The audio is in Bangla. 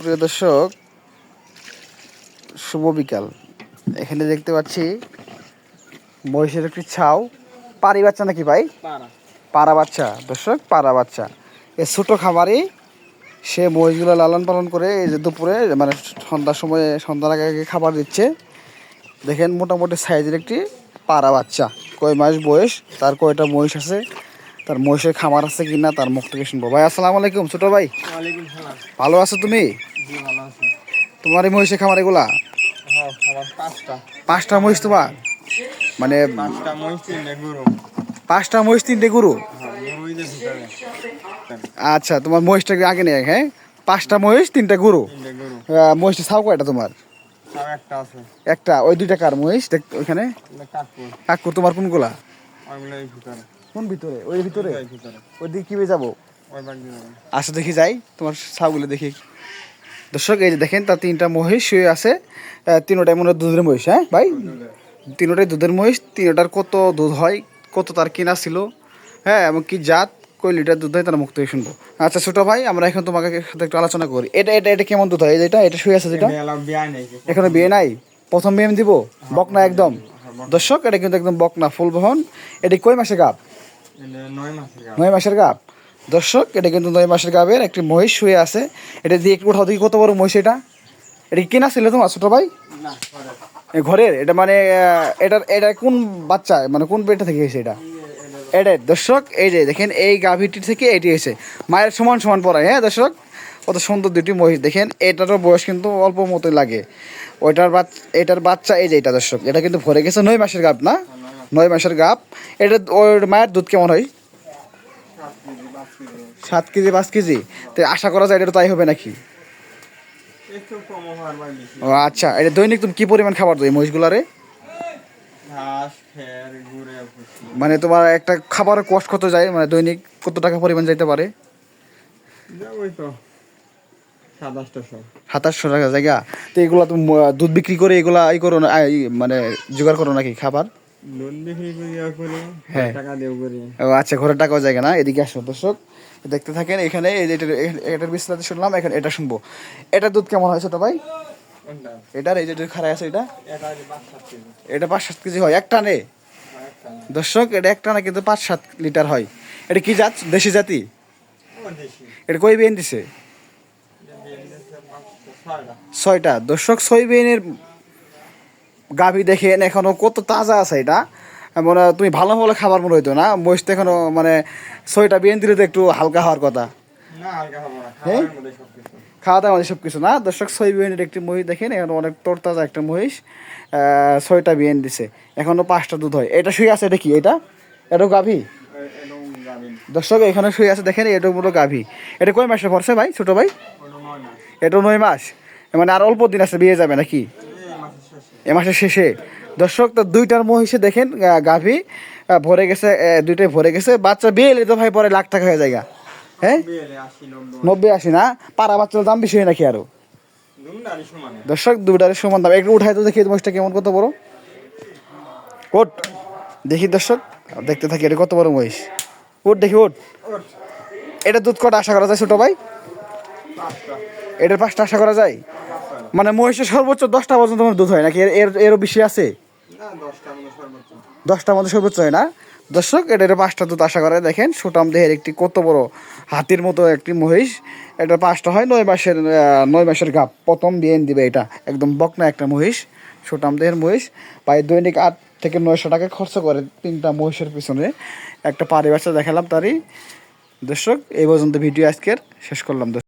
প্রিয় দর্শক, শুভ বিকাল। এখানে দেখতে পাচ্ছি মহিষের একটি ছাও। পারি বাচ্চা নাকি ভাই? পাড়া বাচ্চা। দর্শক, পাড়া বাচ্চা। এ ছোটো খামারে সে মহিষগুলো লালন পালন করে এই যে দুপুরে মানে সন্ধ্যার সময়, সন্ধ্যার আগে আগে খাবার দিচ্ছে। দেখেন মোটামুটি সাইজের একটি পাড়া বাচ্চা। কয় মাস বয়স, তার কয়টা মহিষ আছে, তার মহিষের খামার আছে কিনা তার মুখ থেকে শুনবো। ভাই আসসালামু আলাইকুম। ছোটো ভাই, ভালো আছো তুমি? তোমার এই মহিষের খামার এগুলা? পাঁচটা মহিষ তোমার? মানে পাঁচটা মহিষ, তিনটে গরু? আচ্ছা, তোমার মহিষটাকে আগে নেই। হ্যাঁ, পাঁচটা মহিষ, তিনটা গরু। মহিষটা ছাও কয়টা তোমার? একটা। ওই দুইটা কার মহিষ ওইখানে? কাকু। তোমার কোনগুলা? কোন ভিতরে? ওই ভিতরে? ওই দিকে কিভাবে যাবো? আচ্ছা, দেখি যাই তোমার ছাউগুলো দেখি। দর্শক, এই যে দেখেন তার তিনটা মহিষ শুয়ে আছে। তিনোটাই মনে হয় দুধের মহিষ। হ্যাঁ ভাই, তিনোটাই দুধের মহিষ। তিনোটার কত দুধ হয়, কত তার কিনা ছিল, হ্যাঁ, এবং কি জাত, কই লিটার দুধ হয় তার মুখ থেকে শুনবো। আচ্ছা ছোটো ভাই, আমরা এখন তোমাকে সাথে একটু আলোচনা করি। এটা এটা এটা কেমন দুধ হয়? এটা এটা শুয়ে আছে যেটা, এখনো বিয়ে নাই? প্রথম বিয়ে দিব? বকনা একদম। দর্শক, এটা কিন্তু একদম বকনা, ফুল বহন। এটা কয় মাসের গাব? 9 মাসের গাব। দর্শক, এটা কিন্তু 9 মাসের গাবের একটি মহিষ শুয়ে আছে। এটা দিয়ে একটু উঠাও দেখি, কত বড় মহিষ এটা। এটা কি কেনা ছিল তোমার ছোটো ভাই? ঘরের? এটা মানে এটার এটা কোন বাচ্চা, মানে কোন পেটে থেকে এসে এটা? এটা দর্শক, এই যে দেখেন এই গাভীটি থেকে এটি এসে মায়ের সমান সমান পড়ায়। হ্যাঁ দর্শক, কত সুন্দর দুটি মহিষ। দেখেন এটারও বয়স কিন্তু অল্প মতোই লাগে। এটার বাচ্চা এই যে এটা। দর্শক, এটা কিন্তু ভরে গেছে 9 মাসের গাব না? 9 মাসের গাব। এটা ওর মায়ের দুধ কেমন হয়? 7 কেজি 5 কেজি। তো আশা করা যায় এটা তাই হবে নাকি? ও আচ্ছা, এটা দৈনিক তুমি কি পরিমাণ খাবার দাও এই মহিষগুলারে? মানে তোমার একটা খাবারের কষ্ট কত যায়, মানে দৈনিক কত টাকা পরিমাণ যাইতে পারে? 2700 টাকা জায়গা। তো এগুলা তুমি দুধ বিক্রি করে এগুলা ই করো না, মানে জোগাড় করো নাকি খাবার? হ্যাঁ। ও আচ্ছা, ঘরের টাকাও জায়গা না। এদিকে আসো দর্শক, দেখতে থাকেন। এখানে এটার বিস্তারিত শুনলাম, এখানে এটা শুনবো। এটার দুধ কেমন হয় ছোট ভাই? এটার এই যে খারাপ আছে এটা, এটা 5-7 কেজি হয় এক টানে। দর্শক, এটা এক টানে কিন্তু 5-7 লিটার হয়। এটা কি জাত? দেশি জাতি? এটা কই বিয়েন দিছে? 6টা। দর্শক, 6 বিয়েনের গাভী দেখেন এখনো কত তাজা আছে। এটা মানে তুমি ভালো ভালো খাবার মনে হইতো না, মহিষটা এখনো মানে 6টা বিয়েন দিলে তো একটু হালকা হওয়ার কথা। হ্যাঁ, খাওয়া দাওয়া আমাদের সব কিছু না। দর্শক, 6 বিয়েনের একটি মহিষ দেখেন, এখন অনেক তরতাজা একটা মহিষ। 6টা বিয়েন দিছে, এখনো 5টা দুধ হয়। এটা শুয়ে আছে, এটা কি? এটাও গাভী। দর্শক, এখানে শুয়ে আছে দেখেন, এটাও পুরো গাভী। এটা কয় মাসে পড়ছে ভাই, ছোটো ভাই? এটাও 9 মাস। মানে আর অল্প দিন আছে বিয়ে যাবে নাকি? এ মাসের শেষে। দর্শক, তো দুইটার মহিষে দেখেন গাভী ভরে গেছে, দুইটাই ভরে গেছে। বাচ্চা বিয়ে এলে তো ভাই পরে লাখ টাকা হয়ে যায়। হ্যাঁ, 90-80 না? পাড়া বাচ্চার দাম বেশি হয় নাকি আরো? দর্শক, দুটারে সমান দাম। একটু উঠাই তো দেখি মহিষটা কেমন, কত বড়। ওট দেখি দর্শক, দেখতে থাকি এটা কত বড় মহিষ। ওট দেখি, ওট। এটা দুধ কটা আশা করা যায় ছোটো ভাই? এটার 5টা আশা করা যায়? মানে মহিষের সর্বোচ্চ 10টা পর্যন্ত দুধ হয় নাকি? এরও বেশি আছে? 10টার মধ্যে সর্বোচ্চ হয় না? দর্শক, এটা 5টা দুধ আশা করে। দেখেন সুটাম দেহের একটি কত বড় হাতির মতো একটি মহিষ। এটা 5টা হয়। 9 মাসের গাব, প্রথম বিয়েন দিবে। এটা একদম বকনা একটা মহিষ, সুটাম দেহের মহিষ। প্রায় দৈনিক 8 থেকে 900 টাকা খরচ করে 3টা মহিষের পিছনে। একটা পারি বাচ্চা দেখালাম তারই। দর্শক, এই পর্যন্ত ভিডিও আজকের শেষ করলাম।